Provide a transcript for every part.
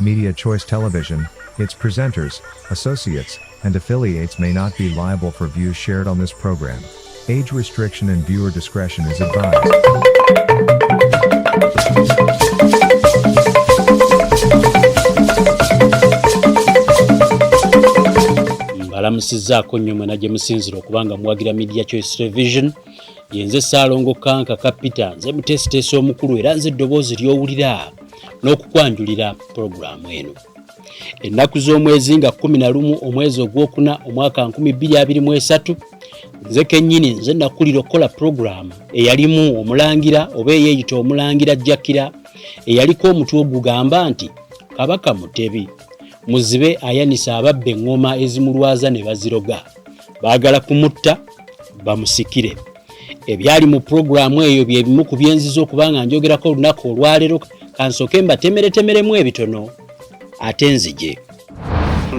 Media Choice Television, its presenters, associates, and affiliates may not be liable for views shared on this program. Age restriction and viewer discretion is advised. Mbalamusizzaako nnyo mwena gye musinzira okubanga muwagira Media Choice Television. Yenze Ssaalongo Kanka Kapita, nze Muteesa omukulu era nze eddoboozi ly'owulira n'okukwanjulira pulogulaamu eno. Ennaku z'omwezi nga 11 omwezi ogwokuna omwaka 2023, nze kennyini nze nakulira okukola pulogulaamu eyalimu omulangira oba eyeeyita omulangira Jakira eyaliko omutwe ogugamba nti Kabaka Mutebi Muzibe ayanisa ababba eŋŋoma ezimulwaza ne baziroga, baagala kumutta bamusikire. Ebyali mu pulogulaamu eyo bye bimu ku byenziza okubanga njogerako olunaku olwaleero, kansooke mbatemeretemeremu ebitono ate nzije.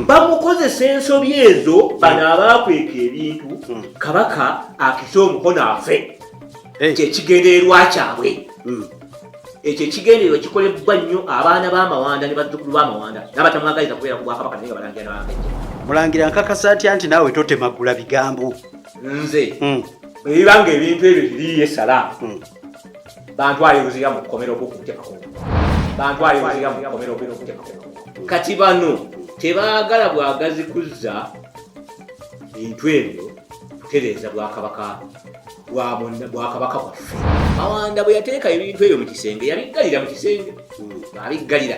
Bamukozesa ensobi ezo bano abaakweka ebintu Kabaka akise omukono afe. Kyekigendererwa kyabwe. Ekyo ekigendererwa kikolebwa nnyo abaana b'amawanda ne bazzukulu b'amawanda n'abatamwagaliza kubeera ku Bwakabaka naye nga balangira n'abambejja. Mulangira nkakasa atya nti naawe totemagula bigambo. Nze bwe bibanga ebintu ebyo biriyo essalaamu bantwale buzira mu kkomero okuteekako. Bantwale buzira mu kkomero okuteekako. Kati bano tebaagala bwagazi kuzza bintu ebyo kutereeza Bwakabaka Bwakabaka waffe. Mawanda bwe yateeka ebintu ebyo mu kisenge yabiggalira mu kisenge. Abiggalira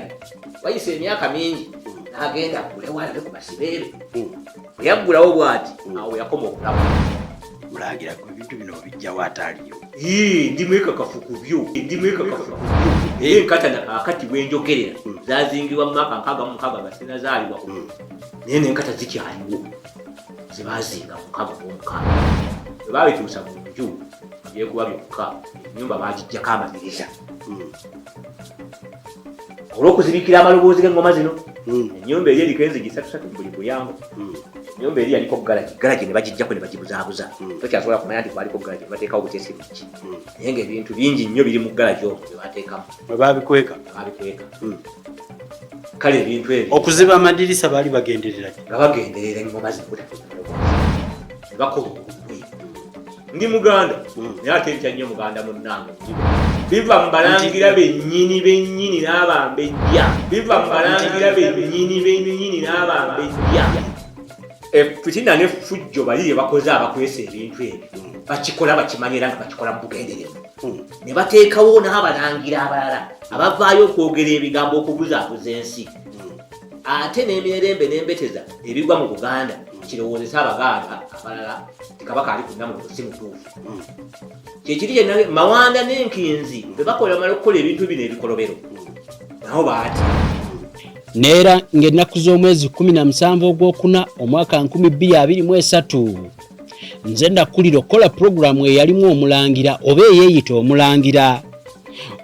wayise emyaka mingi n'agenda agule walabe ku basibeebe. Bwe yaggulawo bw'ati awo yakoma okulaba. Mulangira ku bintu bino bijjawo ataaliyo. Ndi mwekakafu ku byo. Enkata akati bwenjogerera zazingirwa mu mwaka 66 nga sinazaalibwa. Naye n'enkata zikyaliwo zibaazinga mu 66. Bwe baabituusa mu nju byekuba byokka ennyumba baagijjako amaliriza. Olw'okuzibikira amaloboozi g'eŋŋoma zino, ennyumba eri eriko enzigi 3 buli mulyango. Ennyumba eri yaliko galagi ne bagijjako ne bagibuzaabuza. Tokyasobola kumanya nti kwaliko galagi ne bateekawo buteesi buki. Naye ng'ebintu bingi nnyo biri mu galagi okwo bye baateekamu. Bwe baabikweka. Kale ebintu ebyo okuziba amadirisa baali bagenderera ki? nga bagenderera eŋŋoma zino ne bakola obulumi. Ndi Muganda naye ate ntya nnyo Muganda munnange. Biva mu balangira bennyini n'abambejja. Biva mu balangira bennyini n'abambejja. Fitina n'effujjo bali bakoze abakwesa ebintu ebyo bakikola bakimanyira nga bakikola mu bugenderevu. Ne bateekawo n'abalangira abalala abavaayo okwogera ebigambo okubuzaabuza ensi. Ate n'emirembe n'embeteza ebigwa mu Buganda kirowoozesa Abaganda abalala ti Kabaka ali ku Nnamulondo si mutuufu. Kyekiri kye Mawanda n'Enkinzi bwe bakola bamala okukola ebintu bino ebikolobero nabo baati. Neera ng'ennaku z'omwezi 17 ogwokuna omwaka 2023, nze nakulira okukola pulogulaamu eyalimu omulangira oba eyeeyita omulangira.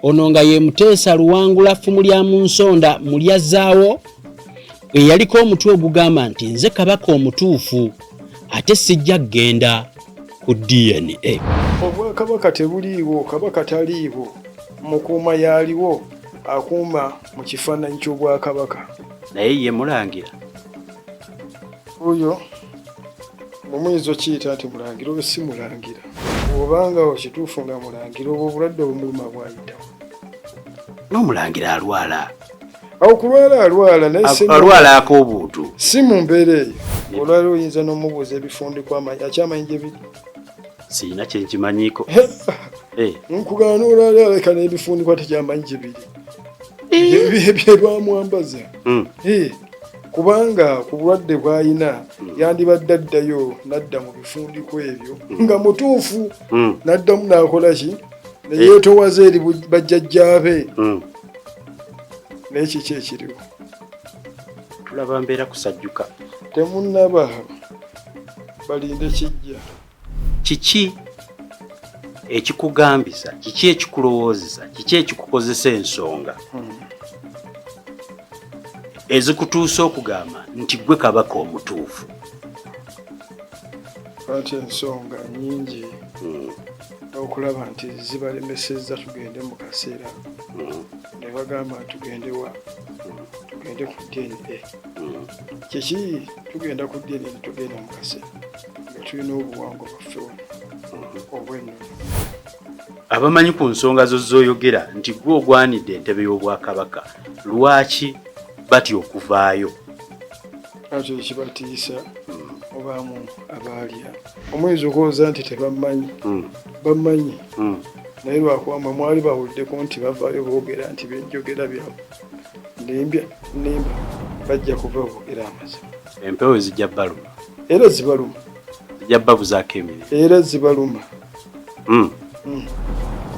Ono nga ye Muteesa Luwangula ffumu lya Nsonga mu lyazzaawo eyaliko omutwe ogugamba nti nze Kabaka omutuufu ate sijja kgenda ku DNA. Obwakabaka tebuliiwo, Kabaka taliiwo, mukuuma yaaliwo akuuma mu kifaananyi ky'Obwakabaka. Naye ye mulangira. Oyo mumuyinza okiyita nti mulangira oba si mulangira. Obanga okituufu nga mulangira oba obulwadde obumuluma bwayitawo. N'omulangira alwala. Awo kulwala alwala naye alwala ak'obuntu. Si mu mbeera eyo. Olwala oyinza n'omubuuza ebifundikwa akyamanyi gye biri. Sirina kye nkimanyiiko. Nkugana n'olwala aleka n'ebifundikwa tekyamanyi gye biri. Bye bamwambaza. Kubanga ku bulwadde bw'ayina yandibadde addayo n'adda mu bifundikwa ebyo nga mutuufu n'addamu n'akola ki ne yeetowaza eri bajjajjaabe. Naye kiki ekiriwo? Tulaba Mbeera kusajjuka. Temunnaba balinde kijja. Kiki ekikugambisa? Kiki ekikulowoozesa? Kiki ekikukozesa ensonga ezikutuusa okugamba nti gwe Kabaka omutuufu? Ate ensonga nyingi. okulaba nti zibalemesezza tugende mu kaseera ne bagamba tugende ku DNA kiki tugenda ku DNA tugenda mu kaseera nga tulina obuwango bwaffe obw'ennono. Abamanyi ku nsonga zo z'oyogera nti gwe ogwanidde entebe y'obwakabaka lwaki batya okuvaayo? Ate ekibatiisa obaamu abaalya omwezi ogwoza nti tebammanyi bammanyi naye lwakuba mwali bawuliddeko nti bavaayo boogera nti benjogera byabwe nimba bajja kuva boogera amazima. Empewo zijja baluma era zibaluma zijja babuzaako emirimu era zibaluma.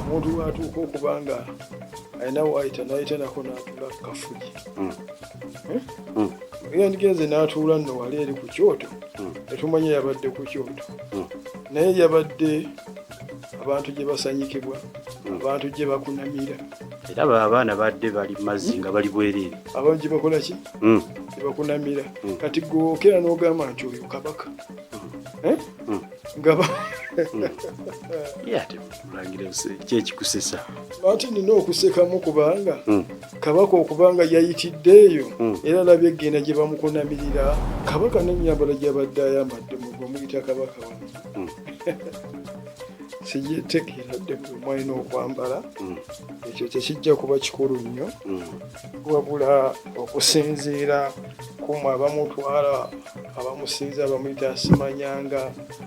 Omuntu lwatuuka okubanga alina waayita n'ayita nako n'atuula ku kafugi era ndigenze n'atuula nno wali eri ku kyoto tetumanye yabadde ku kyoto naye yabadde abantu gye basanyikibwa abantu gye bakunamira era abo abaana badde bali mazzi nga bali bwereere abantu gye bakola ki gye bakunamira kati gwokera n'ogamba nti oyo kabaka kyekikusesa ate nina okusekamu kubanga kabaka okubanga yayitiddeeyo era alabye egenda gye bamukunamirira kabaka n'ennyambala gy'abadde ayambadde mugwe muyita kabaka wano siyetegeeradde buli mwalina okwambala ekyo tekijja kuba kikulu nnyo wabula okusinziira kumwe abamutwala abamusinza abamuyita asimanyanga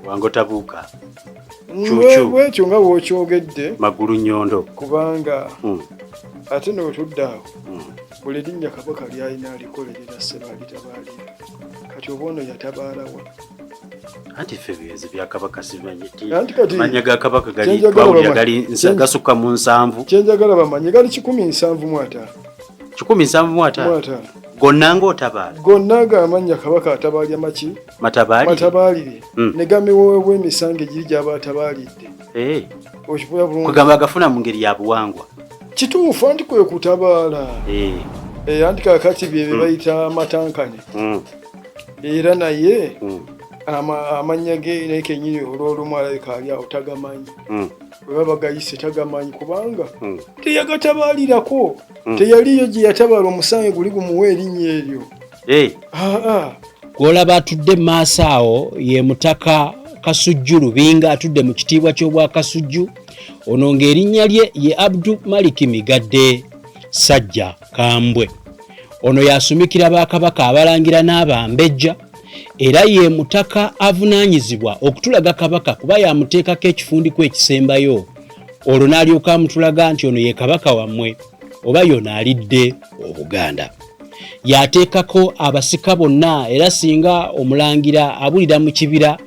wango tabuuka bwekyo nga bw'okyogedde magulu nyondo kubanga ate ne wetudde awo buli linnya kabaka lyalina alikolerera sebaalitabaalira kati oba ono yatabaalawa anti ffe byezi bya kabaka simanyi manya ga kabaka gali gali gasukka mu 7 kyenjagala bamanye gali 175 175 gonna ng'otabaala gonna gamanya kabaka atabaalya maki matabaalire ne gamiweebwa emisango egiri gy'aba atabaalidde kwegamba agafuna mu ngeri ya buwangwa kituufu anti kwe kutabaala anti kakati bye bayita amatankane era naye amanya ge naye kenyini olw'olumu alabika ali awo tagamanyi bwe baba gayise tagamanyi kubanga teyagatabaalirako teyaliyo gye yatabaala omusange guli gumuwa erinnya eryo gw'olaba atudde mu maaso awo ye mutaka Kasujju Lubinga atudde mu kitiibwa ky'obwa Kasujju ono ng'erinnya lye ye Abdu Maliki Migadde Sajja Kambwe ono yasumikira bakabaka abalangira n'abambejja era ye mutaka avunaanyizibwa okutulaga kabaka kuba yamuteekako ekifundiko ekisembayo olwo n'alyoka amutulaga nti ono ye kabaka wammwe oba yona alidde Obuganda. Yateekako abasika bonna era singa omulangira abulira mu kibira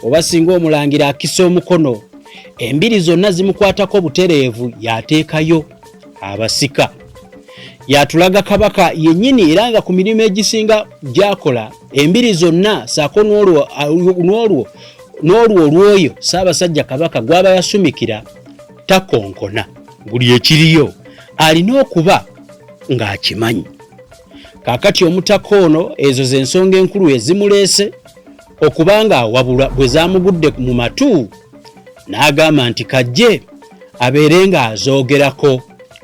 oba singa omulangira akisa omukono embiri zonna zimukwatako butereevu yateekayo abasika. Yatulaga kabaka yennyini era nga ku mirimu egisinga gyakola embiri zonna saako n'olwo olwoyo Ssaabasajja kabaka gwaba yasumikira takonkona buli ekiriyo alina okuba ng'akimanyi. Kaakati omutaka ono ezo ze nsonga enkulu ezimuleese okubanga awabulwa bwe zaamugudde mu matu n'agamba nti kajje abeere ng'azoogerako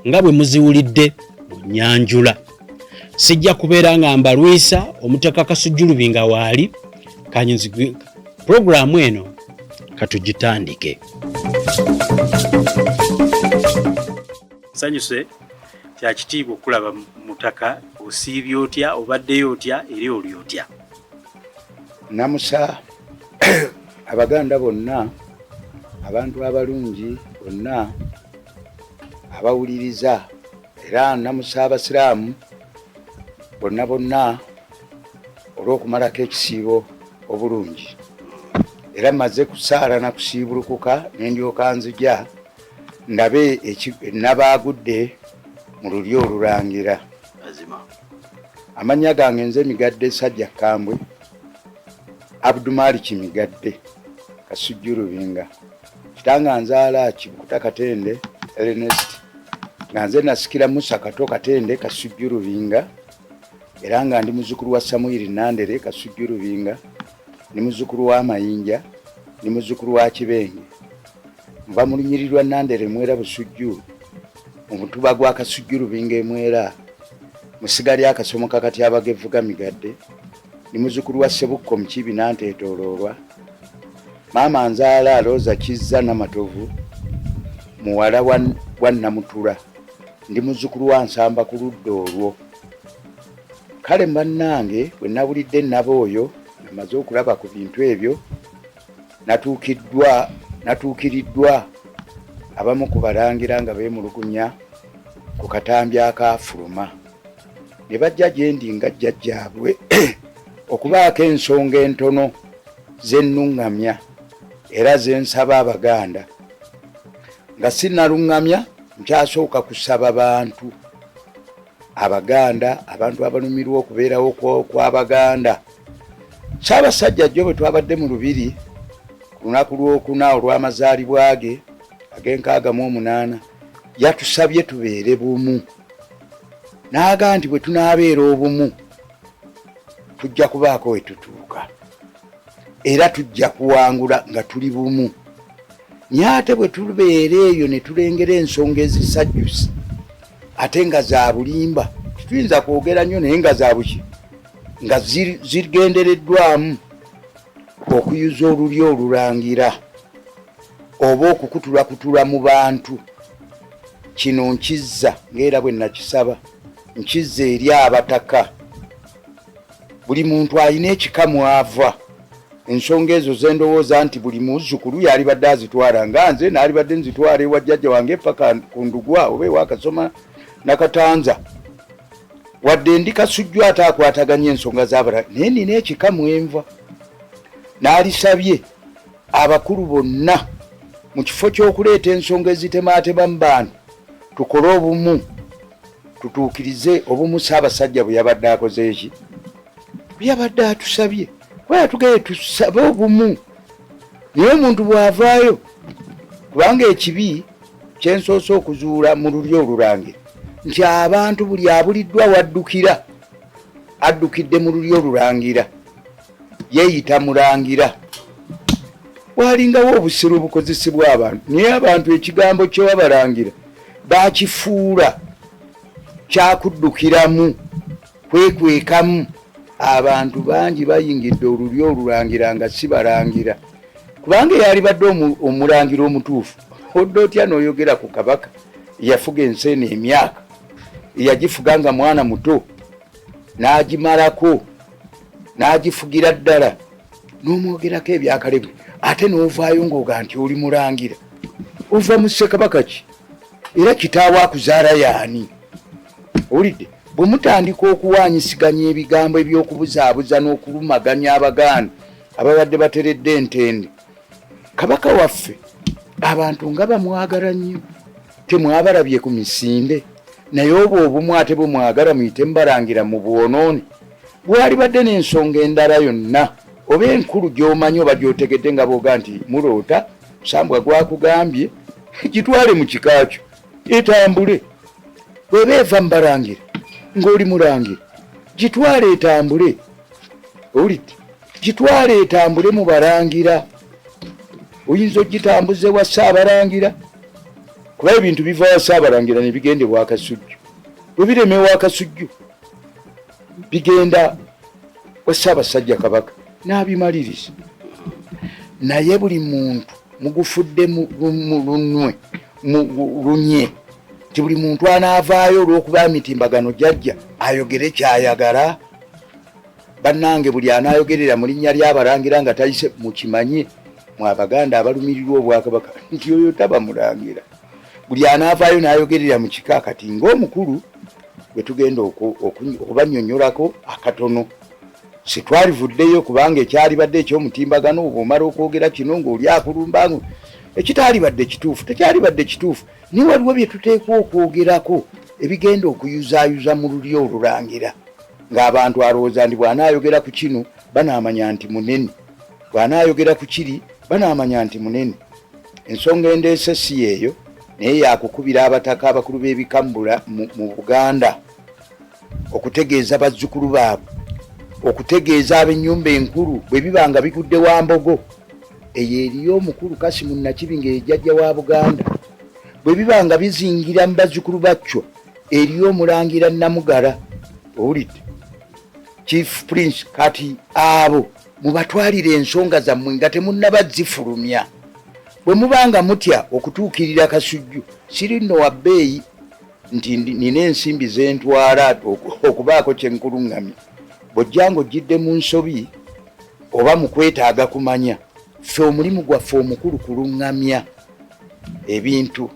nga bwe muziwulidde mu Nyanjula. Sijja kubeera nga mbalwisa omutaka Kasujju Lubinga waali kanyinzi programu eno katugitandike. Nsanyuse kya kitiibwa okulaba mutaka osiibye otya obaddeyo otya era oli otya. Namusa Abaganda bonna abantu abalungi bonna abawuliriza era namusa Abasiraamu bonna olw'okumalako ekisiibo obulungi era maze kusaala na kusiibulukuka n'endyoka nzija ndabe nabaagudde mu lulyo olurangira. Amannya gange nze Migadde Sajja Kambwe Abdu Maliki Migadde Kasujju Lubinga kitanga nzaala Kibukuta Katende Ernest nga nze nasikira Musa Kato Katende Kasujju Lubinga era nga ndi muzukulu wa Samwiri Nandere Kasujju Lubinga ni muzukulu wa Mayinja ni muzukulu wa Kibenge nva mu Lunyiriri Nandere Mwera Busujju mu Mutuba gwa Kasujju Rubinga Mwera musigali akasomo kakati abagevuga migadde ni muzukulu wa Sebukko Mukibi Nanteetoololwa maama nzaala Roza Kizza Namatovu muwala wa Nnamutula ndi muzukulu wa Nsamba ku ludda olwo. Kale bannange bwe nabulidde nabooyo namaze okulaba ku bintu ebyo natuukiriddwa abamu ku balangira nga beemulugunya ku katambi akaafuluma ne bajja gye ndi nga jjajjaabwe okubaako ensonga entono zennuŋŋamya era zensaba Abaganda nga sinnaluŋŋamya nkyasooka kusaba bantu Abaganda abantu abalumirwa okubeerawo kw'Abaganda. Ssaabasajja jjo bwe twabadde mu Lubiri ku lunaku lw'okuna olw'amazaalibwa ge ag'enkaaga8 yatusabye tubeere bumu n'aga nti bwe tunaabeera obumu tujja kubaako we tutuuka era tujja kuwangula nga tuli bumu. Naye ate bwe tubeera eyo ne tulengera ensonga ezisajjusi ate nga za bulimba tetuyinza kwogera nnyo naye nga za buki nga zigendereddwamu okuyuza olulyo olulangira oba okukutulakutula mu bantu. Kino nkizza ng'era bwe nakisaba nkizza eri abataka. Buli muntu alina ekikamu ava. Ensonga ezo zendowooza nti buli muzzukulu yalibadde azitwala nga nze naalibadde nzitwala ewa jjajja wange paka ku Ndugwa oba ewakasoma Nakatanza wadde ndi Kasujju ate akwataganya ensonga z'abalala naye nina ekikamu enva. N'alisabye abakulu bonna mu kifo ky'okuleeta ensonga ezitemaatema mu bantu tukole obumu tutuukirize obumu. Ssaabasajja bwe yabadde akoze eki bwe yabadde atusabye kuba tugende tusabe obumu. Naye omuntu bw'avaayo kubanga ekibi kyensoose okuzuula mu lulyo olulangira nti abantu buli abuliddwa waddukira addukidde mu lulyo olulangira yeeyita mulangira. Walingawo obusiru obukozesebwa abantu naye abantu ekigambo kyewabalangira baakifuula kyakuddukiramu kwekwekamu. Abantu bangi bayingidde olulyo olulangira nga si balangira kubanga yalibadde omulangira omutuufu. Odde otya n'oyogera ku Kabaka yafuga ensi eno emyaka yagifuga nga mwana muto n'agimalako n'agifugira ddala n'omwogerako ebyakalebwe ate n'ovaayo ng'oga nti oli mulangira. Ova mu Ssekabaka ki era kitaawo akuzaala yaani? Owulidde bwe mutandika okuwaanyisiganya ebigambo eby'okubuzaabuza n'okulumaganya Abaganda ababadde bateredde entende. Kabaka waffe abantu nga bamwagala nnyo temwabalabye ku misinde naye oba obumu ate bwe mwagala muyite mubalangira mu bwonoone. Bwalibadde n'ensonga endala yonna oba enkulu gy'omanyi oba gy'otegedde nga booga nti muloota Sambwa gwakugambye gitwale mu kika kyo etambule. Bw'eba eva mubalangira ng'oli mulangira gitwale etambule. Owulidde gitwale etambule mu balangira. Oyinza ogitambuze wa Ssaabalangira kuba ebintu biva wa Ssaabalangira ne bigenda ewa Kasujju. Bwe birema ewa Kasujju bigenda wa Ssaabasajja Kabaka n'abimaliriza. Naye buli muntu mugufudde mu lunye ti buli muntu anaavaayo olw'okuba emitimbagano jjajja ayogere kyayagala. Bannange buli anaayogerera mu linnya ly'Abalangira nga tayise mukimanye mu Abaganda abalumirirwa Obwakabaka nti oyo taba mulangira. Buli anaavaayo n'ayogerera mu kika kati ng'omukulu bwe tugenda okubannyonnyolako akatono. Sitwalivuddeyo kubanga ekyalibadde eky'omutimbagano bw'omala okwogera kino ng'oli akulumbangu ekitaalibadde kituufu tekyalibadde kituufu. Naye waliwo bye tuteekwa okwogerako ebigenda okuyuzaayuza mu lulyo olulangira ng'abantu alowooza nti bw'anaayogera ku kino banaamanya nti munene, bw'anaayogera ku kiri banaamanya nti munene. Ensonga endeese si yeeyo naye yakukubira abataka abakulu b'ebikambula mu Buganda okutegeeza bazzukulu baabwe, okutegeeza ab'ennyumba enkulu bwe biba nga bigudde Wambogo eyo eriyo omukulu Kasimu Nakibinga ejjajja wa Buganda bwe biba nga bizingira mu bazzukulu bacyo eriyo omulangira Namugala owulidde Chief Prince kati abo mubatwalire ensonga zammwe nga temunnabazifulumya bwe mubanga mutya okutuukirira Kasujju siri nno wa bbeeyi nti nina ensimbi zentwala okubaako kyenkuluŋŋamya bw'ojjanga ojjidde mu nsobi oba mu kwetaaga kumanya ffe omulimu gwaffe omukulu kuluŋŋamya ebintu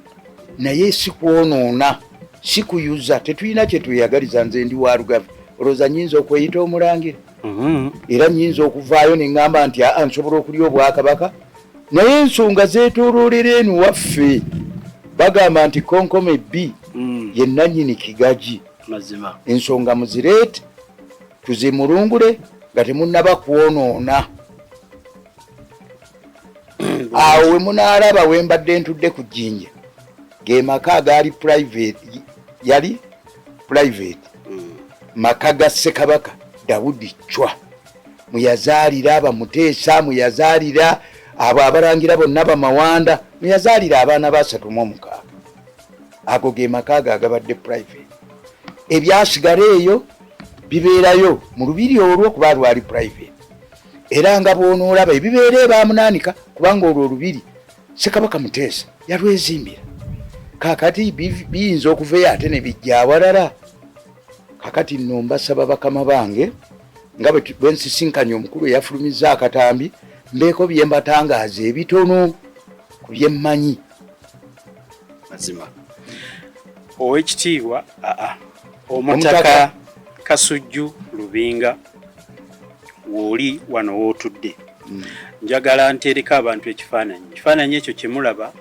naye si kwonoona si kuyuza tetulina kye tweyagaliza nze ndi wa Lugave olowooza nnyinza okweyita omulangira era nnyinza okuvaayo ne ŋŋamba nti nsobola okulya obwakabaka naye ensonga zeetooloolera eno waffe bagamba nti konkome bbi ye nannyini kigagi mazima ensonga muzireete tuzimulungule nga temunnaba kwonoona awo we munaalaba we mbadde ntudde ku jjinja ge maka agaali yali private maka ga Ssekabaka Dawudi Chwa muyazaalira Muteesa muyazaalira abo abalangira bonna bamawanda muyazaalira abaana ba 36 ago ge maka agabadde private ebyasigala eyo bibeerayo mu lubiri olwo kuba lwali private era nga bw'onoolaba ebibeera ebaamunaanika kubanga olwo olubiri Ssekabaka Muteesa yalwezimbira kakati biyinza okuvayo ate ne bijja awalala kakati nno mbasaba bakama bange nga bwe nsisinkanye omukulu eyafulumizza akatambi mbeeko bye mbatangaaza ebitono ku bye mmanyi mazima ow'ekitiibwa omutaka Kasujju Lubinga woli wano wootudde njagala ntereka abantu ekifaananyi ekyo kye mulaba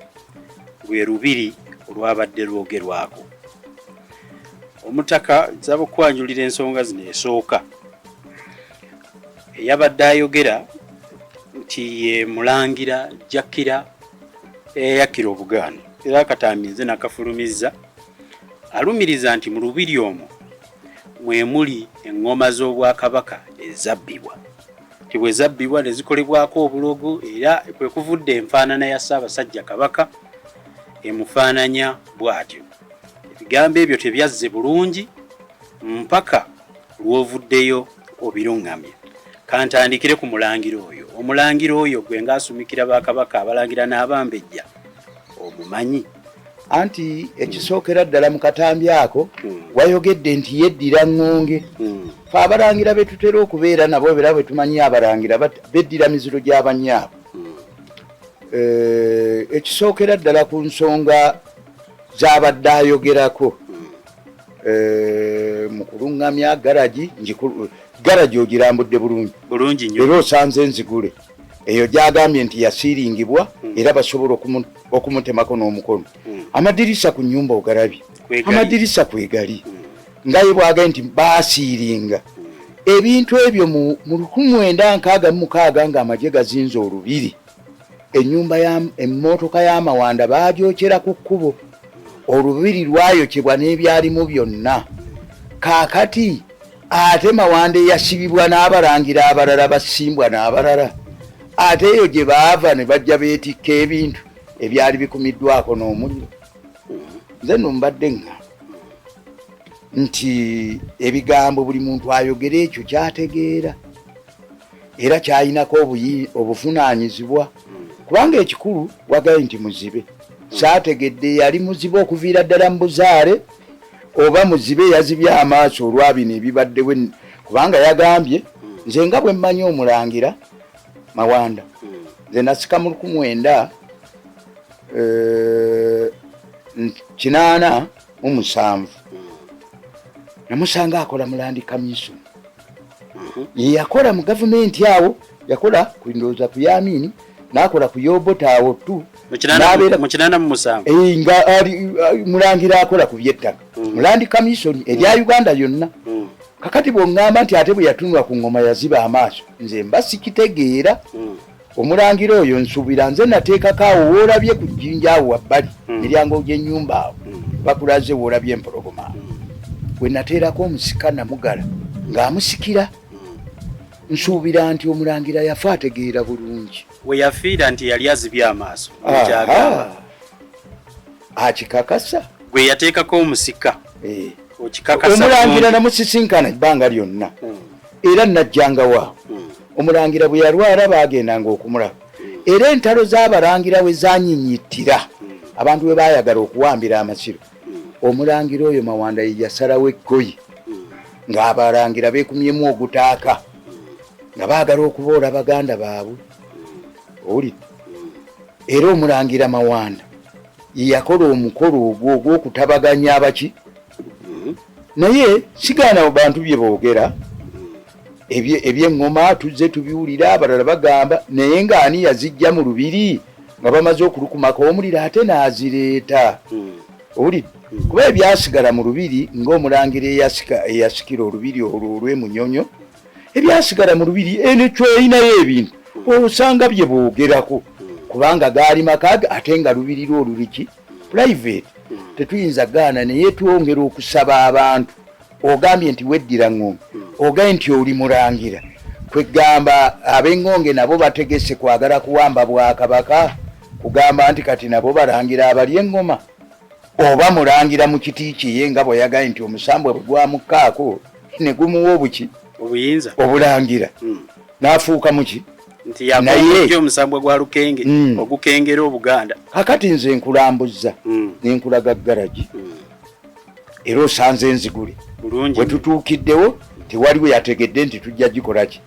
lwe lubiri olwabadde lwogerwako omutaka nsaba okwanjulira ensonga zino esooka eyabadde ayogera nti ye mulangira Jakira eyakira Obuganda era akatambi nze nakafulumizza alumiriza nti mu lubiri omwo mwe muli eŋŋoma z'Obwakabaka ezabbibwa nti bwe zabbibwa ne zikolebwako obulogo era kwe kuvudde enfaanana ya Ssaabasajja Kabaka emufaananya bw'atyo ebigambo ebyo tebyazze bulungi mpaka lw'ovuddeyo obiruŋŋamye kantandikire ku mulangira oyo omulangira oyo gwe ng'asumikira Bakabaka abalangira n'abambejja omumanyi anti ekisookera ddala mu katambi ako wayogedde nti yeddira ŋŋonge fe abalangira be tutera okubeera nabo era bwe tumanyi abalangira beddira miziro gy'abanyaabo ekisookera ddala ku nsonga z'abadde ayogerako mu kuluŋŋamya garagi ogirambudde bulungi era osanze nzigule eyo gyagambye nti yasiiringibwa era basobola okumutemako n'omukono amadirisa ku nnyumba ogalabye amadirisa kwegali ngaye bwagaye nti baasiiringa ebintu ebyo mu 1966 ng'amagye gazinze olubiri ennyumba emmotoka y'amawanda baagyokera ku kkubo olubiri lwayokyebwa n'ebyalimu byonna kaakati ate mawanda eyasibibwa n'abalangira abalala basimbwa n'abalala ate eyo gye baava ne bajja beetikka ebintu ebyali bikumiddwako n'omuliro nze nno mbadde nga nti ebigambo buli muntu ayogera ekyo kyategeera era kyayinako obuvunaanyizibwa kubanga ekikulu wagaye nti muzibe saategedde yali muzibe okuviira ddala mu buzaale oba muzibe yazibye amaaso olwabino ebibaddewo kubanga yagambye nze nga bwe mmanyi omulangira Mawanda nze nasika mu 1987 namusanga akola mu Land Commission ye yakola mu gavumenti awo yakola ku ndowooza ku Yamini n'akola ku Yobota awo tu nga mulangira akola ku byettaka mu Land Commission erya Uganda yonna kakati bw'oŋŋamba nti ate bwe yatunula ku ngoma yaziba amaaso nze mba sikitegeera omulangira oyo nsuubira nze nateekako awo woolabye ku jjinja awo wabbali miryango gy'ennyumba awo bakulaze woolabye empologoma we nateerako omusika Namugala ng'amusikira nsuubira nti omulangira yafa ategeera bulungi we yafiira nti yali azibye amaaso akikakasa gwe yateekako omusika omulangira namusisinkana ebbanga lyonna era najjanga waawe omulangira bwe yalwala bagendanga okumulaba era entalo z'abalangira we zanyinyitira abantu bwe baayagala okuwambira amasiro omulangira oyo Mawanda ye yasalawo eggoyi ng'abalangira beekumyemu ogutaaka nga baagala okuboola baganda baabwe owulidde era omulangira Mawanda ye yakola omukolo ogwo ogw'okutabaganya abaki naye sigaana mu bantu bye boogera eby'eŋŋoma tuzze tubiwulira abalala bagamba naye ng'ani yazijja mu lubiri nga bamaze okulukumako omuliro ate n'azireeta owulidde kuba ebyasigala mu lubiri ng'omulangira eyasikira olubiri olwo olw'emunyonyo ebyasigala mu lubiri enecweyinayo ebintu osanga bye boogerako kubanga gaali makaga ate nga lubiri lwo oluliki private tetuyinza gaana naye twongera okusaba abantu ogambye nti weddira ŋŋonge ogambye nti oli mulangira kwegamba ab'eŋŋonge nabo bategese kwagala kuwamba Bwakabaka kugamba nti kati nabo balangira abali eŋŋoma oba mulangira mu kiti kiye nga bweyagaye nti omusambwe bwe gwamukkaako ne gumuwa obuki obuyinza obulangira n'afuuka muki nti yakoze omusambwe gwa lukenge ogukengera Obuganda kakati nze nkulambuzza nenkulaga garagi era osanze nzigule bwe tutuukiddewo tewaliwe yategedde nti tujja gikolaki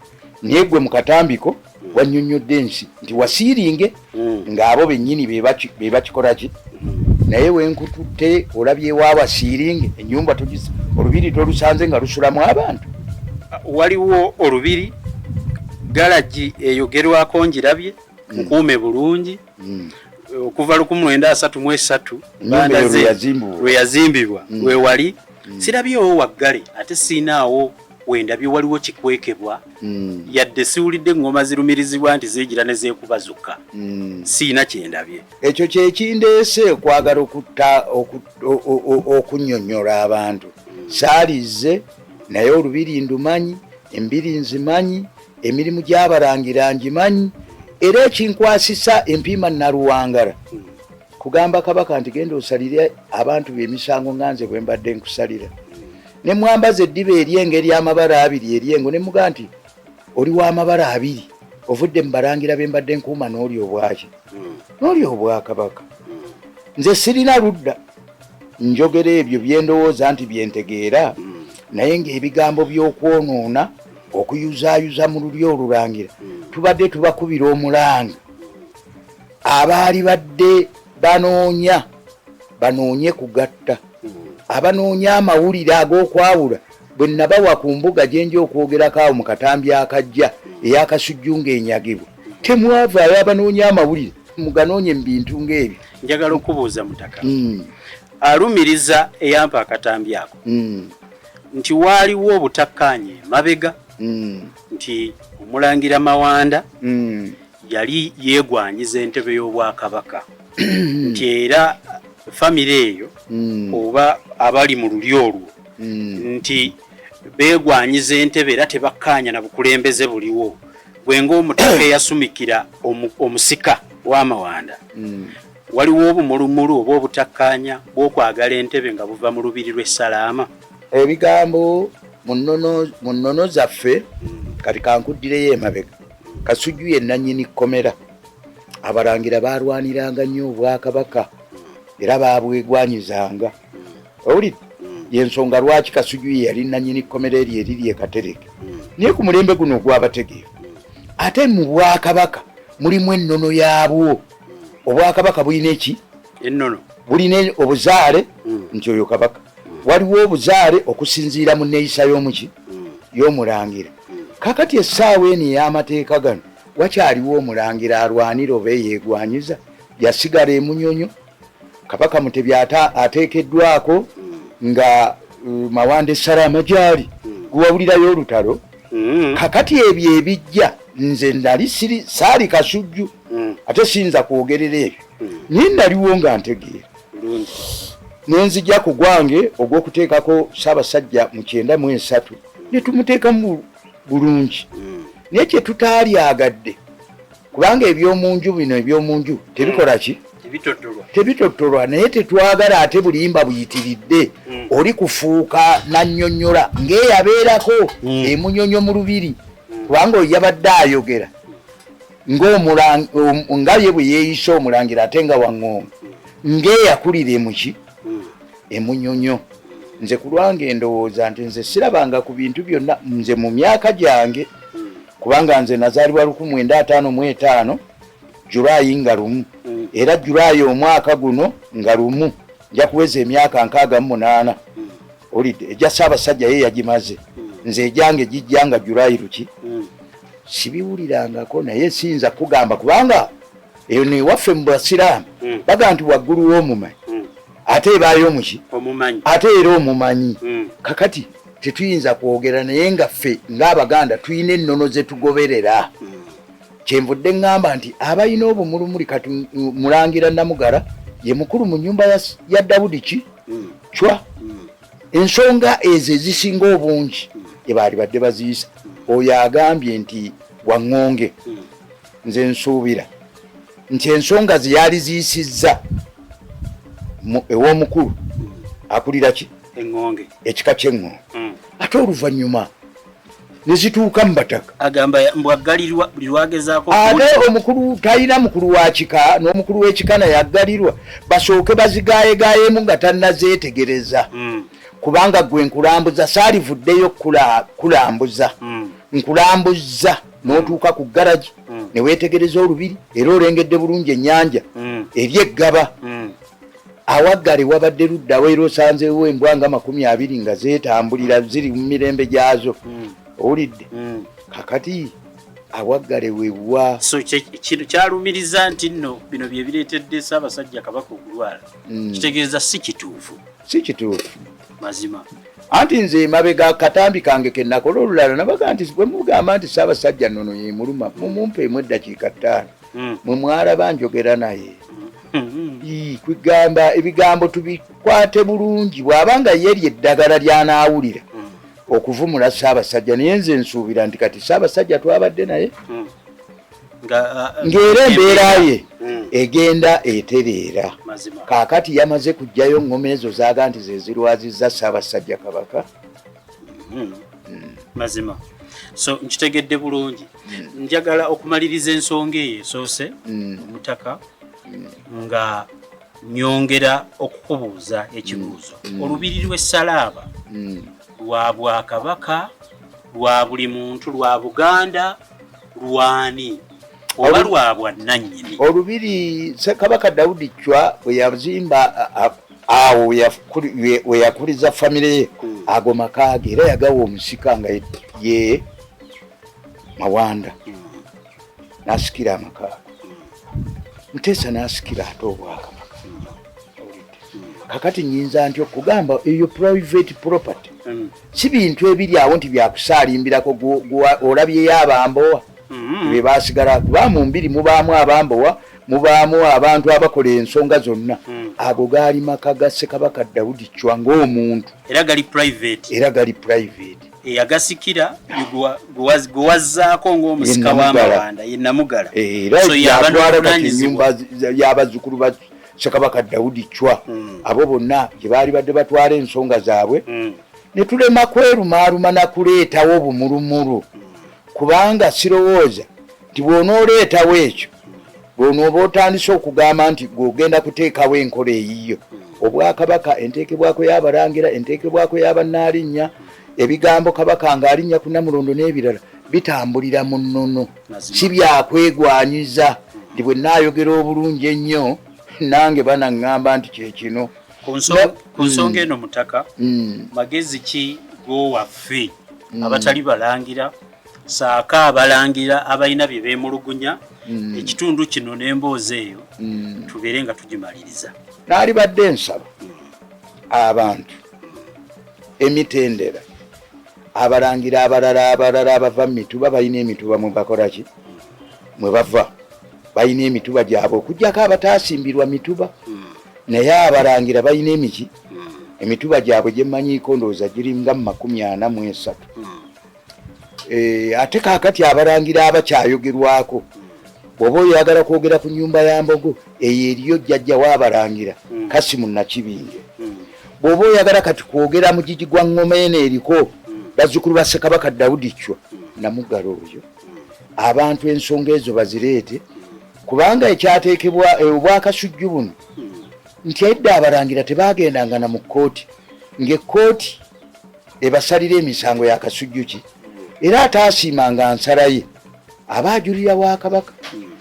naye gwe mu katambiko wannyonnyodde ensi nti wasiiringe ng'abo bennyini be bakikolaki naye wenkututte olabye waawasiiringe ennyumba olubiri tolusanze nga lusulamu abantu waliwo olubiri galagi eyogerwako ngirabye mukuume bulungi okuva 1933 bandaze lwe yazimbibwa lwe wali sirabyewo waggale ate siinaawo wendabye waliwo kikwekebwa yadde siwulidde eŋŋoma zirumirizibwa nti zeegira ne zeekuba zokka siina kyendabye ekyo kyekindeese okwagala okunnyonnyola abantu saalize naye olubiri ndumanyi embiri nzimanyi emirimu gy'abalangira ngimanyi era ekinkwasisa empiima Naluwangala kugamba Kabaka nti genda osalire abantu b'emisango nganze bwe mbadde nkusalira ne mwambaza eddiba eryenge ly'amabala abiri eryengo ne muga nti oli w'amabala abiri ovudde mu balangira be mbadde nkuuma n'oli obwaki n'oli Obwakabaka nze sirina ludda njogera ebyo byendowooza nti byentegeera naye ng'ebigambo by'okwonoona okuyuzaayuza mu lulyo olulangira tubadde tubakubira omulanga abaali badde banoonye kugatta abanoonya amawulire ag'okwawula bwe nabawa ku mbuga gye nja okwogerako awo mu katambi akajja ey'Akasujju ng'enyagibwa temwavaayo abanoonya amawulire muganoonye mu bintu ng'ebyo njagala okubuuza mutaka alumiriza eyampa akatambi ako nti waaliwo obutakkaanye mabega nti omulangira Mawanda yali yeegwanyiza entebe y'Obwakabaka nti era famire eyo oba abali mu lulyo olwo nti beegwanyiza entebe era tebakkaanya na bukulembeze buliwo bwenga omutaka eyasumikira omusika w'Amawanda waliwo obumulumulu oba obutakkaanya bw'okwagala entebe nga buva mu lubiri lw'Essalaama ebigambo mu nnono zaffe kati kankuddireyo emabega Kasujju ye nannyini kkomera abalangira baalwaniranga nnyo Obwakabaka era baabwegwanyizanga owulidde y'ensonga lwaki Kasujju ye yali nannyini kkomera eryo eriri ekatereke naye ku mulembe guno ogw'abategeevu ate mu Bwakabaka mulimu ennono yaabwo Obwakabaka bulina eki ennono bulina obuzaale nti oyo kabaka waliwo obuzaale okusinziira mu nneeyisa y'omuki y'omulangira kakati essaawa eno ey'amateeka gano wakyaliwo omulangira alwanira oba eyeegwanyiza yasigala emunyonyo Kabaka Mutebi ateekeddwako nga Mawanda Essalaama gyali guwabulirayo olutalo kakati ebyo ebijja nze nali saali Kasujju ate siyinza kwogerera ebyo naye naliwo nga ntegeera nenzija ku gwange ogw'okuteekako Ssaabasajja mu 93 ne tumuteekamu bulungi naye kye tutaalyagadde kubanga ebyomunju bino ebyomunju tebikola ki tebitottolwa naye tetwagala ate bulimba buyitiridde oli kufuuka nannyonnyola ng'eyabeerako emunyonyo mu lubiri kubanga oyo yabadde ayogera nga ye bwe yeeyisa omulangira ate nga waŋŋonga ng'eyakulira emuki emunyonyo nze ku lwange ndowooza nti nze sirabanga ku bintu byonna nze mu myaka gyange kubanga nze nazaalibwa 1955 Julaayi nga 1 era Julaayi omwaka guno nga 1 nja kuweza emyaka 68 olidde ejja Ssaabasajja ye yagimaze nze ejjange gijjanga Julaayi luki sibiwulirangako naye siyinza kugamba kubanga eyo newaffe mu basiraamu baga nti waggulu w'omumanyi ate ebaayo muki ate era omumanyi kakati tetuyinza kwogera naye nga ffe ng'Abaganda tuyina ennono ze tugoberera kyenvudde ŋŋamba nti abalina obumulumuli kati mulangira Nnamugala ye mukulu mu nnyumba ya Dawudi ki cwa ensonga ezo ezisinga obungi ebaali badde baziyisa oyo agambye nti waŋŋonge nze nsuubira nti ensonga ze yali ziyisizza ew'omukulu akulira ki ekika ky'eŋŋonge ate oluvannyuma ne zituuka mu bataka agamba mbwaggalirwa buli lwagezaako ate omukulu talina mukulu wa kika n'omukulu w'ekika naye aggalirwa basooke bazigaayegaayemu nga tannazeetegereza kubanga gwe nkulambuza saalivuddeyo kulambuza nkulambuzza n'otuuka ku garagi ne weetegereza olubiri era olengedde bulungi ennyanja ery'eggaba awaggale wabadde luddawo era osanzeewo embwa nga 20 nga zeetambulira ziri mu mirembe gyazo owulidde kakati awaggale wewa so kino kyalumiriza nti nno bino bye bireetedde Ssaabasajja Kabaka okulwala kitegeeza si kituufu mazima anti nze mabega katambi kange ke nakola olulala nabaga nti bwe mugamba nti Ssaabasajja nnono ye muluma mumumpeemu eddakiika 5 mwe mwalaba njogera naye kwigamba ebigambo tubikwate bulungi bw'abanga yeri eddagala ly'anaawulira okuvumula Ssaabasajja naye nze nsuubira nti kati Ssaabasajja twabadde naye ng'era embeera ye egenda etereera kaakati yamaze kujjayo ngoma ezo zaaga nti ze zirwazizza Ssaabasajja Kabaka mazima so nkitegedde bulungi njagala okumaliriza ensonga eyo esoose omutaka nga nyongera okukubuuza ekibuuzo olubiri lw'Essalaaba lwa Bwakabaka lwa buli muntu lwa Buganda lwani oba lwa bwannannyini olubiri Ssekabaka Dawudi Chwa bwe yazimba awo we yakuliza famire ye ago makaage era yagawa omusika nga ye Mawanda nasikira amakaaga Muteesa nasikira ate Obwakabaka kakati nyinza nti okugamba eyo private property si bintu ebiri awo nti byakusaalimbirako olabyeyo abambowa be basigala kuba mu mbiri mubaamu abambowa mubaamu abantu abakola ensonga zonna ago gaali maka ga Ssekabaka Dawudi Chwa ng'omuntu era gali private eyagasikira gwewazzaako ng'omusika w'amawanda ye Nnamugala so yatwala kati ennyumba y'abazzukulu ba Ssekabaka Dawudi Chwa abo bonna gye baali badde batwala ensonga zaabwe ne tulema kwerumaaluma na kuleetawo bumulumulu kubanga sirowooza nti bw'onooleetawo ekyo bw'onooba otandise okugamba nti gw'ogenda kuteekawo enkola eyiyo Obwakabaka enteekebwako y'abalangira enteekebwako y'abannaalinnya ebigambo Kabaka ng'alinnya ku Nnamulondo n'ebirala bitambulira mu nnono si byakwegwanyiza nti bwe nnaayogera obulungi ennyo nange banaŋŋamba nti kyekino ku nsonga eno mutaka magezi ki g'owaffe abatali balangira Ssaako abalangira abalina bye beemulugunya ekitundu kino n'emboozi eyo tubeere nga tugimaliriza naali badde nsaba abantu emitendera abalangira abalala abava mu mituba balina emituba mwe bakola ki mwe bava balina emituba gyabwe okuggyako abataasimbirwa mituba naye abalangira balina emituba gyabwe gye mmanyiiko ndowooza giri nga mu 43 ate kaakati abalangira abakyayogerwako bw'oba oyagala kwogera ku nnyumba ya Mbogo eyo eriyo jjajja w'abalangira Kasimu Nakibinge. Bw'oba oyagala kati kwogera mu gigi gwa Ngoma eno eriko bazzukulu ba Ssekabaka Dawudi Kkwo Namuggala oyo, abantu ensonga ezo bazireete, kubanga ekyateekebwa obwakasujju buno nti edda abalangira tebaagendanga na mu kkooti ng'ekkooti ebasalira emisango ya Kasujju ki era ataasiimanga nsala ye aba ajulira wa Kabaka.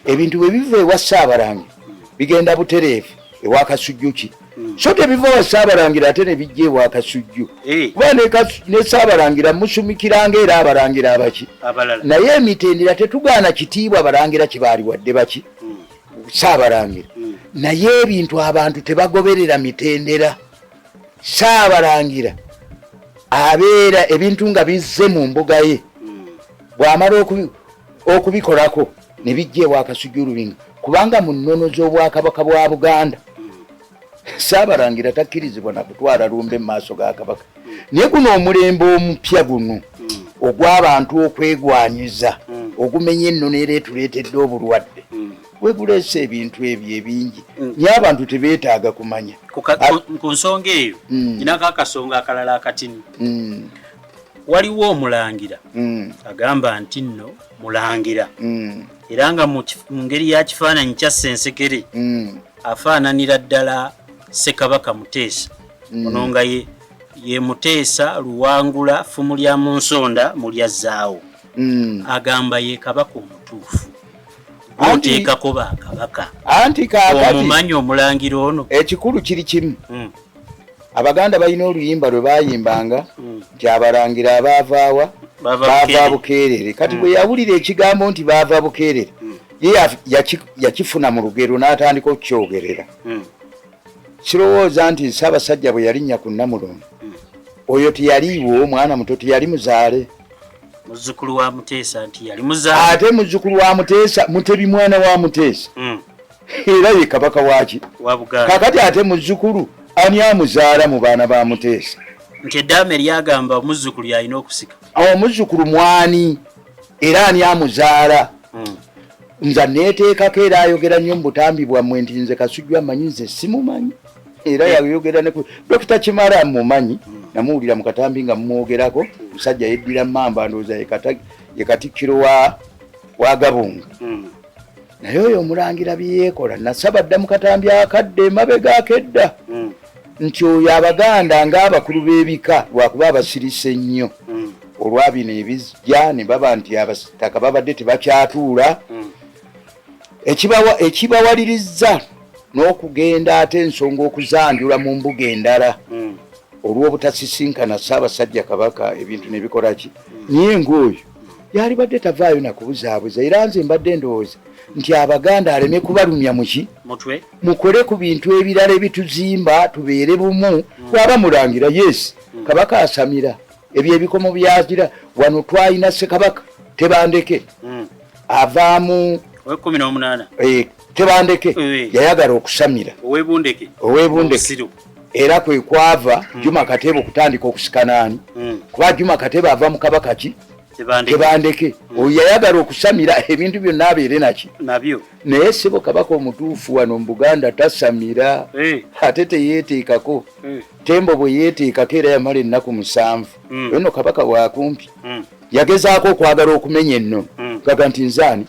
Ebintu bwe biva ewa Ssaabalangira bigenda butereevu ewa Kasujju ki so tebiva wa Ssaabalangira ate ne bijja ewa Kasujju kuba ne Ssaabalangira musumikiranga era abalangira abaki naye emitendera tetugaana kitiibwa abalangira kibaali wadde baki Ssaabalangira naye ebintu abantu tebagoberera mitendera. Ssaabalangira abeera ebintu nga bizze mu mbuga ye bw'amala okubikolako ne bijja ewa Kasujju Lubinga kubanga mu nnono z'Obwakabaka bwa Buganda Ssaabalangira takkirizibwa na kutwala lumbe mu maaso ga Kabaka. Naye guno omulembe omupya guno ogw'abantu okwegwanyiza ogumenya ennono era etuleetedde obulwadde weguleese ebintu ebyo ebingi naye abantu tebeetaaga kumanya. Ku nsonga eyo nginako akasonga akalala akatini. Waliwo omulangira agamba nti nno mulangira era nga mu ngeri ya kifaananyi kya ssensekere afaananira ddala Ssekabaka Muteesa. Ono nga ye Muteesa Luwangula ffumu lya Munsonda mu lyazzaawo. Agamba ye Kabaka omutuufu oteekako bakabaka anti kaakati omumanyi omulangira ono. Ekikulu kiri kimu. Abaganda balina oluyimba lwe bayimbanga nti abalangira abaavaawa baava Bukeerere. Kati bwe yawulira ekigambo nti baava Bukeerere ye yakifuna mu lugero n'atandika okukyogerera. Kirowooza nti Ssaabasajja bwe yalinnya ku Nnamulondo oyo teyaliiwo, mwana muto teyali muzaale. Muzzukulu wa Muteesa nti yali muzaale. Ate muzzukulu wa Muteesa Mutebi mwana wa Muteesa era ye Kabaka waki wa Buganda. Kakati ate muzzukulu ani amuzaala mu baana ba Muteesa? Nti eddaame eryagamba omuzzukulu yalina okusika. Omuzzukulu mwani era ani amuzaala? Nza neeteekako era ayogera nnyo mu butambi bwammwe nti nze Kasujju amanyi nze simumanyi era yayogera ne Dr. Kimara mumanyi namuwulira mu katambi nga mumwogerako musajja yeddira Mamba ndowooza ye Katikkiro wa Gabunga. Naye oyo omulangira byeyeekola nasaba dda mu katambi akadde mabega akedda nti oyo Abaganda ng'abakulu b'ebika lwakuba abasirise nnyo olwabino ebijja ne baba nti abasitaka babadde tebakyatuula ekibawalirizza n'okugenda ate ensonga okuzanjula mu mbuga endala olw'obutasisinkana Ssaabasajja Kabaka ebintu ne bikola ki. Naye ng'oyo yali badde tavaayo na kubuzaabuza era nze mbadde ndowooza nti Abaganda aleme kubalumya muki mukole ku bintu ebirala ebituzimba tubeere bumu. Bw'aba mulangira yes Kabaka asamira ebyo ebikomo byagira wano twalina Ssekabaka Tebandeke avaamu Tebandeke yayagala okusamira ow'Ebundeke era kwe kwava Juma Katebe okutandika okusikanaani kuba Juma Katebe ava mu Kabaka ki Tebandeke oyo yayagala okusamira ebintu byonna abeere naki nabyo. Naye ssebo Kabaka omutuufu wano mu Buganda tasamira ate teyeeteekako. Tembo bwe yeeteekako era yamala ennaku 7 eno Kabaka waakumpi yagezaako okwagala okumenya ennono gaga nti nzaani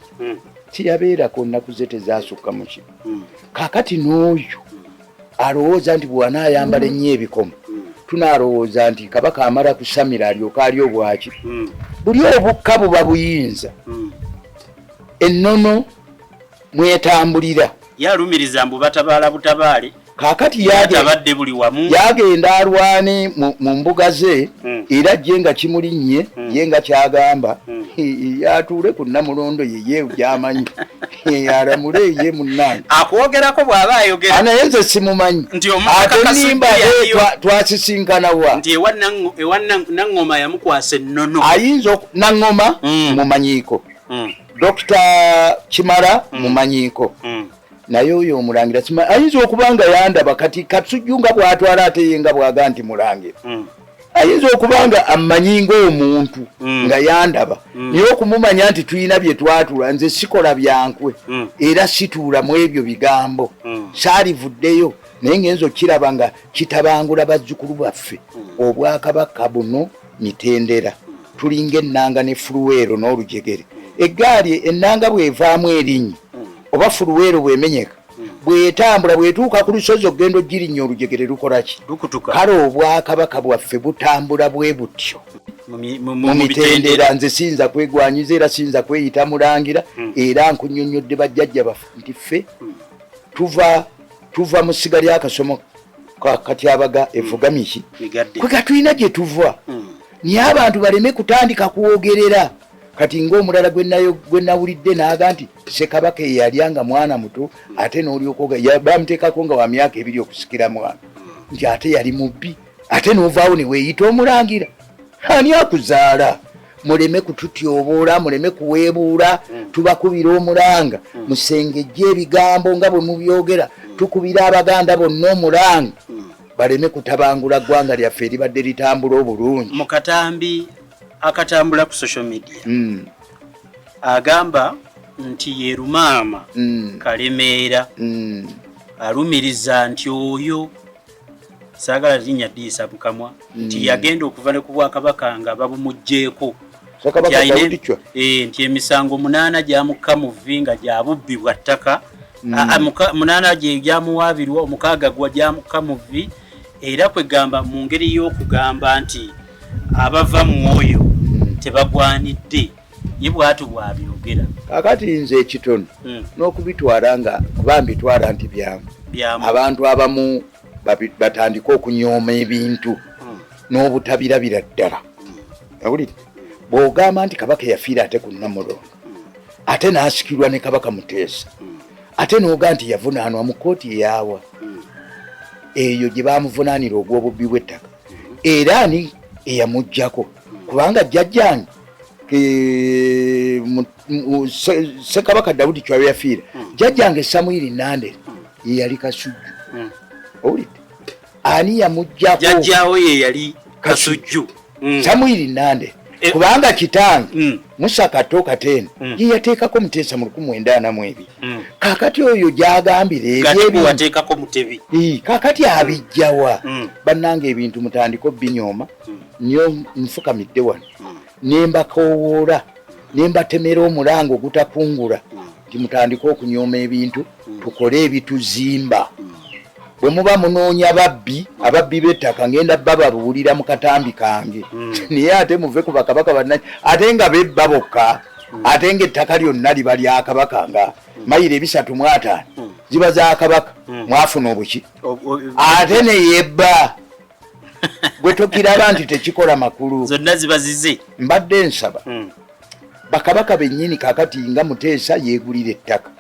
tiyabeerako nnaku ze tezaasukka muki. Kaakati n'oyo alowooza nti bw'anaayambala ennyo ebikomo tunaalowooza nti Kabaka amala kusamira alyoka ali obwaki. Buli obukka buba buyinza ennono mwetambulira yalumiriza mbu batabaala butabaale. Kaakati yatabadde buli wamu yagenda alwane mu mbuga ze era jje nga kimulinnye ye nga kyagamba yatuule ku Nnamulondo yeye gyamanyi alamule ye munnange akwogerako bw'aba ayogera naye nze simumanyi ate nimba twasisinkana wa nti ewa Nnaŋŋoma yamukwasa ennono ayinza Nnaŋŋoma mumanyiiko Dr. Kimara mumanyiiko naye oyo omulangira ayinza okuba nga yandaba kati Kasujju nga bw'atwala ate ye nga bwaga nti mulangira ayinza okubanga amanyi ng'omuntu nga yandaba naye okumumanya nti tulina bye twatula nze sikola byankwe era situula mu ebyo bigambo saalivuddeyo naye ngenza okiraba nga kitabangula bazzukulu baffe obwakabaka buno mitendera tulinga ennanga ne fuluweero n'olujegere eggaali ennanga bw'evaamu erinnya oba fuluweero bw'emenyeka bw'etambula bw'etuuka ku lusozi okugenda ogirinnya olujegere lukola ki kale obwakabaka bwaffe butambula bwe butyo mu mitendera nze siyinza kwegwanyiza era siyinza kweyita mulangira era nkunnyonnyodde bajjajja baffe nti ffe tuva mu ssiga ly'akasomo katyabaga evugamiki kwe katulina gye tuva naye abantu baleme kutandika kwogerera kati ng'omulala gwe nawulidde n'aga nti Ssekabaka eyalyanga mwana muto ate n'olyokoga bamuteekako nga wa myaka 2 okusikira mwana nti ate yali mubbi ate n'ovaawo ne weeyita omulangira ani akuzaala muleme kututyoboola muleme kuweebuula tubakubira omulanga musengejja ebigambo nga bwe mubyogera tukubira abaganda bonna omulanga baleme kutabangula ggwanga lyaffe eribadde litambula obulungi mu katambi akatambula ku social media agamba nti ye Lumaama Kalemeera alumiriza nti oyo saagala linnya ddiisa bukamwa nti yagenda okuva ne ku Bwakabaka nga babumugjeeko nti emisango 8 gyamukka mu vvi nga gya bubbi bwa ttaka 8 gye gyamuwaabirwa 6 gwa gyamukka mu vvi era kwegamba mu ngeri y'okugamba nti abava mu oyo tebagwanidde ye bwatu bwabyogera kakati nze ekitono n'okubitwala nga kuba mbitwala nti byamu abantu abamu batandika okunyooma ebintu n'obutabirabira ddala awulire bw'ogamba nti Kabaka yafiira ate ku Nnamulondo ate n'asikirwa ne Kabaka Muteesa ate n'oga nti yavunaanwa mu kkooti eyaawa eyo gye baamuvunaanira ogw'obubbi bw'ettaka era ani eyamuggyako kubanga jjajjange Ssekabaka Dawudi Chwa yafiira jjajjange Samwiri Nandere ye yali Kasujju owulidde ani yamuggyako jjajjaawo ye yali Kasujju Samwiri Nandere kubanga kitange Musa Kato Katene ye yateekako Muteesa mu 1942 kakati oyo gyagambira wateekako Mutebi kakati abijjawa bannange ebintu mutandiko binyooma nyo nfukamidde wano nembakowoola nembatemera omulanga ogutakungula nti mutandika okunyooma ebintu tukole ebituzimba bwe muba munoonya ababbi b'ettaka ngenda bababuulira mu katambi kange naye ate muve ku bakabaka bannanyi ate nga bebba bokka ate ng'ettaka lyonna liba lya Kabaka nga mayiro 305 ziba za Kabaka mwafuna obuki ate neyebba gwe tokiraba nti tekikola makulu zonna ziba zize mbadde nsaba bakabaka bennyini kakati nga Muteesa yeegulira ettaka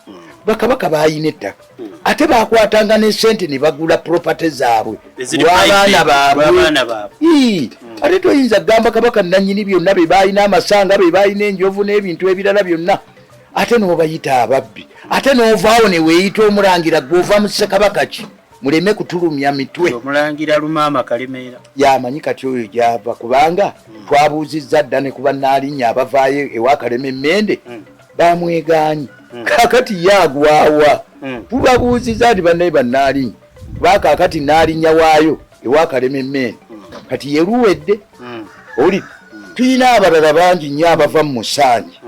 bakabaka baayina ettaka ate bakwatanga n'essente ne bagula property zaabwe lw'abaana baabwe ate toyinza kugamba Kabaka nannyini byonna be baayina amasanga be baayina enjovu n'ebintu ebirala byonna ate n'obayita ababbi ate n'ovaawo ne weeyita omulangira gw'ova mu Ssekabaka ki muleme kutulumya mitwe omulangira Lumaama Kalemeera yamanyi kati oyo gyava kubanga twabuuzizza dda ne kuba Naalinnya abavaayo ewa Kalema Emmende bamwegaanyi kakati yagwawa tubabuuziza nti bannaye bannaalinnya kuba kakati Naalinnya waayo ewa Kalema Emmende kati yeruwedde oli tulina abalala bangi nnyo abava mu Musanje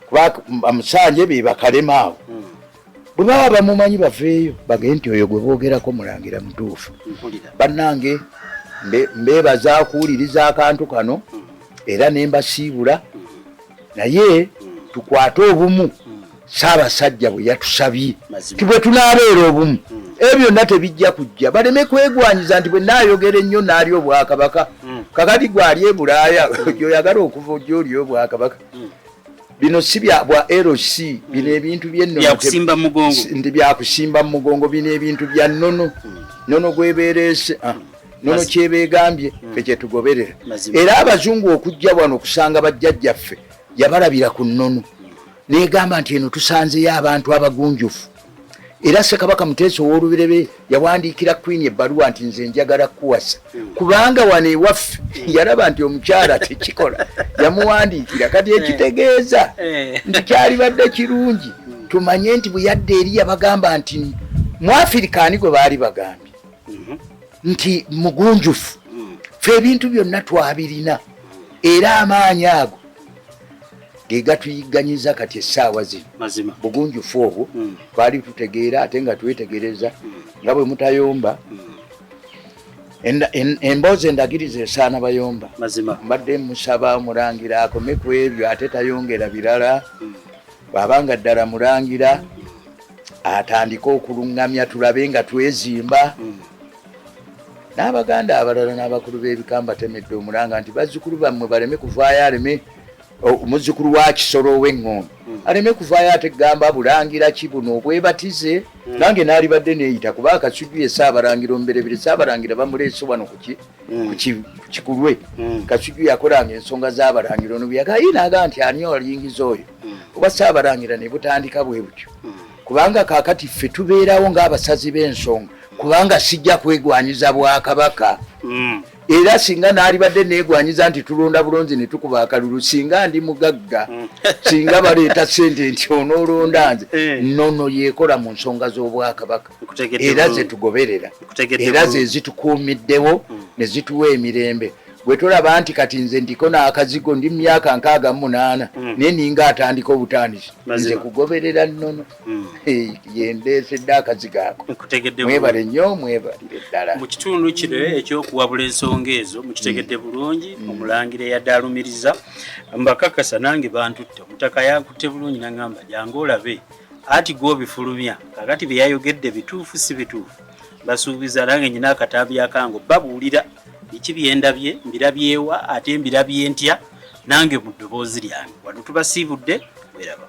kuba Musanje be Bakalema awo bwe baba bamumanyi baveeyo bagende nti oyo gwe boogerako mulangira mutuufu bannange mbeebaza kuwuliriza akantu kano era ne mbasiibula naye tukwate obumu Ssaabasajja bwe yatusabye ti bwe tunaabeera obumu ebyo byonna tebijja kujja baleme kwegwanyiza nti bwe naayogera ennyo naali Obwakabaka kakati gwali e Bulaaya gyoyagala okuva ojja oli Obwakabaka bino si bya bwa LC bino ebintu byenno byakusimba mugongo ndi byakusimba mugongo bino ebintu bya nono gwebeerese nono kyebegambye fekye tugoberera era abazungu okujja wano okusanga bajjajjaffe yabalabira ku nnono negamba nti eno tusanzeyo abantu abagunjufu era Ssekabaka Muteesa ow'Olubirebe yawandiikira Queen ebbaluwa nti nze njagala kuwasa kubanga wano ewaffe yalaba nti omukyala tekikola yamuwandiikira kati ekitegeeza nti kyalibadde kirungi tumanye nti bwe yadde eri yabagamba nti mu Afirikaani gwe baali bagambye nti mugunjufu fe ebintu byonna twabirina era amaanyi ago ge gatuyigganyiza kati essaawa zino bugunjufu obwo twali tutegeera ate nga twetegereza nga bwe mutayomba emboozi endagiriza esaana bayomba mbadde musaba omulangira akome ku ebyo ate tayongera birala bw'abanga ddala mulangira atandika okuluŋŋamya tulabe nga twezimba n'abaganda abalala n'abakulu b'ebikamba temedde omulanga nti bazzukulu bammwe baleme kuvaayo aleme omuzzukulu wa Kisoro ow'Eŋŋombe aleme kuvaayo ate gamba bulangira ki buno obwebatize nange n'alibadde neeyita kuba Kasujju ye Ssaabalangira omuberebere Ssaabalangira bamuleese wano ku Kikulwe Kasujju yakolanga ensonga z'abalangira ono byagayinaaga nti ani olingiza oyo oba Ssaabalangira ne butandika bwe butyo kubanga kaakati ffe tubeerawo ng'abasazi b'ensonga kubanga sijja kwegwanyiza Bwakabaka era singa n'alibadde neegwanyiza nti tulonda bulonzi ne tukuba akalulu singa ndi mugagga singa baleeta ssente nti onoolonda nze nnono yeekola mu nsonga z'Obwakabaka era ze tugoberera era ze zitukuumiddewo ne zituwa emirembe bwe tulaba nti kati nze ndiko n'akazigo ndi myaka 68 naye ninga atandika obutandisi nze kugoberera nnono yendeesedde akazigo ako mwebale nnyo mwebalire ddala mu kitundu kino ekyokuwabula ensonga ezo mukitegedde bulungi omulangira eyadde alumiriza mbakakasa nange bantutte omutaka yankutte bulungi naŋŋamba jangu olabe ati gw'obifulumya kakati bye yayogedde bituufu si bituufu basuubiza nange nyina akatambi akange babuulira biki byendabye mbirabyewa ate mbirabye ntya nange mu ddoboozi lyange wano tubasiibudde weraba